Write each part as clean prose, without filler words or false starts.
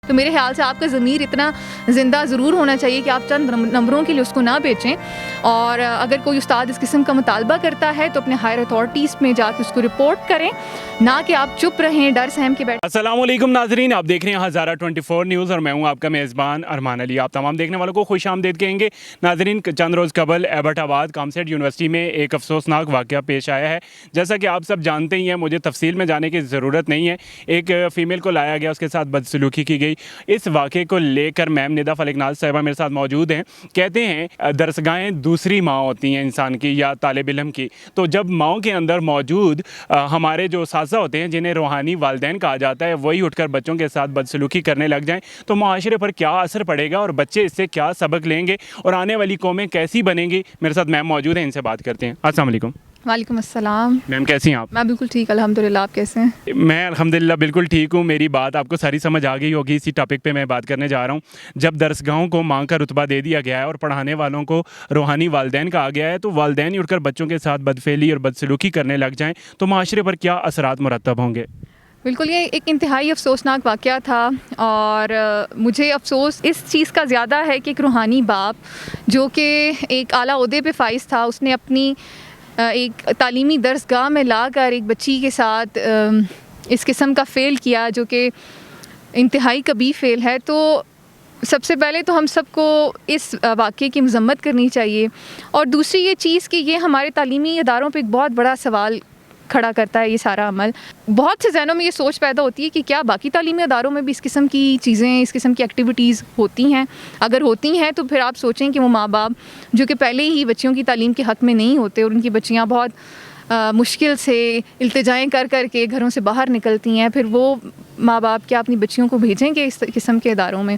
तो मेरे ख्याल से आपका ज़मीर इतना ज़िंदा ज़रूर होना चाहिए कि आप चंद नंबरों के लिए उसको ना बेचें। और अगर कोई उस्ताद इस किस्म का मुतालबा करता है तो अपने हायर अथॉरिटीज़ में जाके उसको रिपोर्ट करें, ना कि आप चुप रहें डर सहम के बैठे। अस्सलाम वालेकुम नाजरीन, आप देख रहे हैं हज़ारा 24 न्यूज़ और मैं हूं आपका मेज़बान अरमान अली। आप तमाम देखने वालों को खुश आमदीद कहेंगे। नाजरीन, चंद रोज़ कबल एबटाबाद कामसेट यूनिवर्सिटी में एक अफसोसनाक वाक़या पेश आया है। जैसा कि आप सब जानते ही हैं, मुझे तफसील में जाने की ज़रूरत नहीं है। एक फ़ीमेल को लाया गया, उसके साथ बदसलूकी की गई। इस वाक़े को लेकर मैम निदा फलकनाज साहिबा मेरे साथ मौजूद हैं। कहते हैं दरसगाहें दूसरी माँ होती हैं इंसान की या तालिब इल्म की। तो जब माओं के अंदर मौजूद हमारे जो साज़ा होते हैं, जिन्हें रूहानी वालिदैन कहा जाता है, वही उठकर बच्चों के साथ बदसलूकी करने लग जाएं तो माशरे पर क्या असर पड़ेगा और बच्चे इससे क्या सबक लेंगे और आने वाली कौमें कैसी बनेंगी। मेरे साथ मैम मौजूद हैं, इनसे बात करते हैं। अस्सलाम वालेकुम। वालेकुम अस्सलाम। मैम कैसी हैं आप? मैं बिल्कुल ठीक, अल्हम्दुलिल्लाह। आप कैसे हैं? मैं अल्हम्दुलिल्लाह बिल्कुल ठीक हूँ। मेरी बात आपको सारी समझ आ गई होगी। इसी टॉपिक पे मैं बात करने जा रहा हूँ। जब दरसगाहों को माँ का रुतबा दे दिया गया है और पढ़ाने वालों को रूहानी वालिदैन कहा गया है, तो वालिदैन ही उठकर बच्चों के साथ बदफेली और बदसलूकी करने लग जाएँ तो माशरे पर क्या असरात मुरतब होंगे? बिल्कुल, ये एक इंतहाई अफसोसनाक वाक़या था और मुझे अफसोस इस चीज़ का ज़्यादा है कि एक रूहानी बाप जो कि एक आला ओहदे पे फ़ाइज़ था, उसने अपनी एक तालीमी दरसगाह में लाकर एक बच्ची के साथ इस किस्म का फ़ेल किया, जो कि इंतहाई कबीह फ़ेल है। तो सबसे पहले तो हम सबको इस वाक़ये की मज़म्मत करनी चाहिए और दूसरी ये चीज़ कि ये हमारे तालीमी इदारों पे एक बहुत बड़ा सवाल खड़ा करता है। ये सारा अमल, बहुत से जहनों में ये सोच पैदा होती है कि क्या बाकी तालीमी इदारों में भी इस किस्म की चीज़ें, इस किस्म की एक्टिविटीज़ होती हैं। अगर होती हैं तो फिर आप सोचें कि वो माँ बाप जो कि पहले ही बच्चियों की तालीम के हक़ में नहीं होते और उनकी बच्चियाँ बहुत मुश्किल से इल्तिजाएँ कर कर के घरों से बाहर निकलती हैं, फिर वो माँ बाप क्या अपनी बच्चियों को भेजेंगे इस किस्म के इदारों में?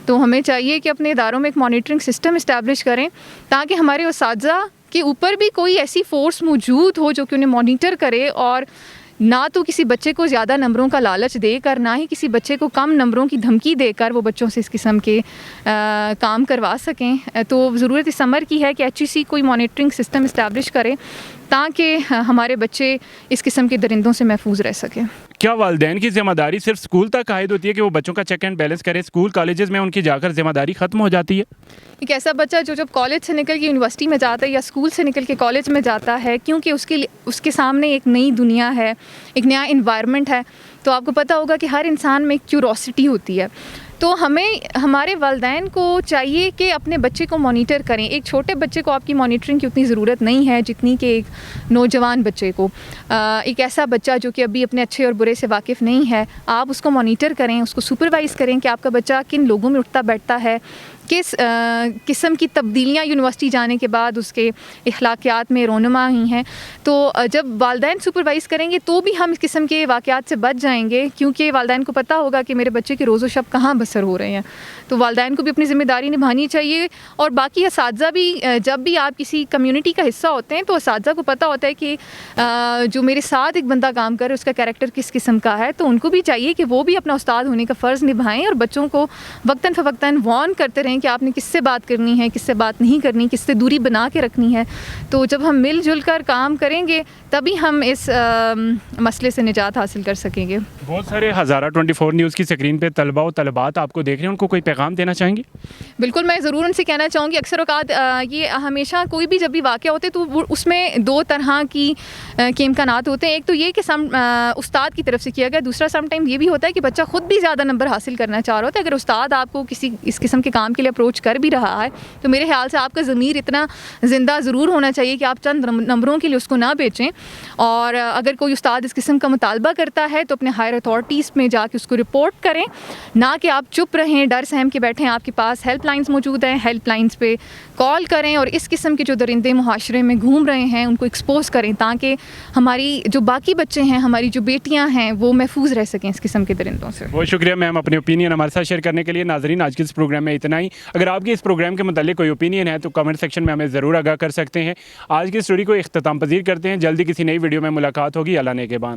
तो हमें चाहिए कि अपने इदारों में एक मॉनिटरिंग सिस्टम इस्टेब्लिश करें ताकि हमारे उस्ताज़ा के ऊपर भी कोई ऐसी फ़ोर्स मौजूद हो जो कि उन्हें मॉनिटर करे और ना तो किसी बच्चे को ज़्यादा नंबरों का लालच देकर, ना ही किसी बच्चे को कम नंबरों की धमकी देकर वो बच्चों से इस किस्म के काम करवा सकें। तो ज़रूरत इस अमर की है कि HEC कोई मॉनिटरिंग सिस्टम इस्टेब्लिश करे ताकि हमारे बच्चे इस किस्म के दरिंदों से महफूज रह सकें। क्या वालिदैन की ज़िम्मेदारी सिर्फ स्कूल तक आयद होती है कि वो बच्चों का चेक एंड बैलेंस करें? स्कूल कॉलेजेस में उनकी जाकर ज़िम्मेदारी ख़त्म हो जाती है? एक ऐसा बच्चा जो जब कॉलेज से निकल के यूनिवर्सिटी में जाता है या स्कूल से निकल के कॉलेज में जाता है, क्योंकि उसके सामने एक नई दुनिया है, एक नया इन्वायरमेंट है, तो आपको पता होगा कि हर इंसान में एक क्यूरोसिटी होती है। तो हमें हमारे वालिदैन को चाहिए कि अपने बच्चे को मॉनिटर करें। एक छोटे बच्चे को आपकी मॉनिटरिंग की उतनी ज़रूरत नहीं है जितनी कि एक नौजवान बच्चे को। एक ऐसा बच्चा जो कि अभी अपने अच्छे और बुरे से वाकिफ़ नहीं है, आप उसको मॉनिटर करें, उसको सुपरवाइज़ करें कि आपका बच्चा किन लोगों में उठता बैठता है, किस किस्म की तब्दीलियाँ यूनिवर्सिटी जाने के बाद उसके इखलाकियात में रोनुमा हुई हैं। तो जब वालिदैन सुपरवाइज़ करेंगे तो भी हम इस किस्म के वाक़यात से बच जाएंगे, क्योंकि वालिदैन को पता होगा कि मेरे बच्चे के रोज़ो शब कहाँ बसर हो रहे हैं। तो वालिदैन को भी अपनी ज़िम्मेदारी निभानी चाहिए और बाकी असातिज़ा भी, जब भी आप किसी कम्युनिटी का हिस्सा होते हैं तो असातिज़ा को पता होता है कि जो मेरे साथ एक बंदा काम करे उसका कैरेक्टर किस किस्म का है, तो उनको भी चाहिए कि वो भी अपना उस्ताद होने का फ़र्ज़ निभाएँ और बच्चों को वक्तन फ़वक्तन वार्न करते रहें कि आपने किससे बात करनी है, किससे बात नहीं करनी, किससे दूरी बना के रखनी है। तो जब हम मिलजुल कर काम करेंगे तभी हम इस मसले से निजात हासिल कर सकेंगे। बहुत सारे हज़ारा 24 न्यूज़ की स्क्रीन पे तलबा और तलबात आपको देख रहे हैं, उनको कोई पैगाम देना चाहेंगे? बिल्कुल, मैं ज़रूर उनसे कहना चाहूँगी, अक्सर औक़ात ये हमेशा कोई भी जब भी वाक़या होते तो उसमें दो तरह के इम्कानात होते हैं। एक तो ये कि उस्ताद की तरफ से किया गया, दूसरा समटाइम ये भी होता है कि बच्चा ख़ुद भी ज़्यादा नंबर हासिल करना चाह रहा होता है। अगर उस्ताद आपको किसी इस किस्म के काम के लिए अप्रोच कर भी रहा है तो मेरे ख्याल से आपका ज़मीर इतना ज़िंदा ज़रूर होना चाहिए कि आप चंद नंबरों के लिए उसको ना बेचें। और अगर कोई उस्ताद इस किस्म का मुतालबा करता है तो अपने हायर अथॉरिटीज़ में जाके उसको रिपोर्ट करें, ना कि आप चुप रहें डर सहम के बैठें। आपके पास हेल्पलाइंस मौजूद हैं, हेल्पलाइंस पे कॉल करें और इस किस्म के जो दरिंदे मुहाशरे में घूम रहे हैं उनको एक्सपोज करें ताकि हमारी जो बाकी बच्चे हैं, हमारी जो बेटियां हैं, वो महफूज रह सकें इस किस्म के दरिंदों से। बहुत शुक्रिया मैम अपनी ओपिनियन हमारे साथ शेयर करने के लिए। नाजरीन, आज के इस प्रोग्राम में इतना ही। अगर आपके इस प्रोग्राम के मतलब कोई ओपिनियन है तो कमेंट सेक्शन में हमें ज़रूर आगाह कर सकते हैं। आज की स्टोरी को इख्तिताम पजीर करते हैं। जल्दी किसी नई वीडियो में मुलाकात होगी। अल्लाह ने के बाद।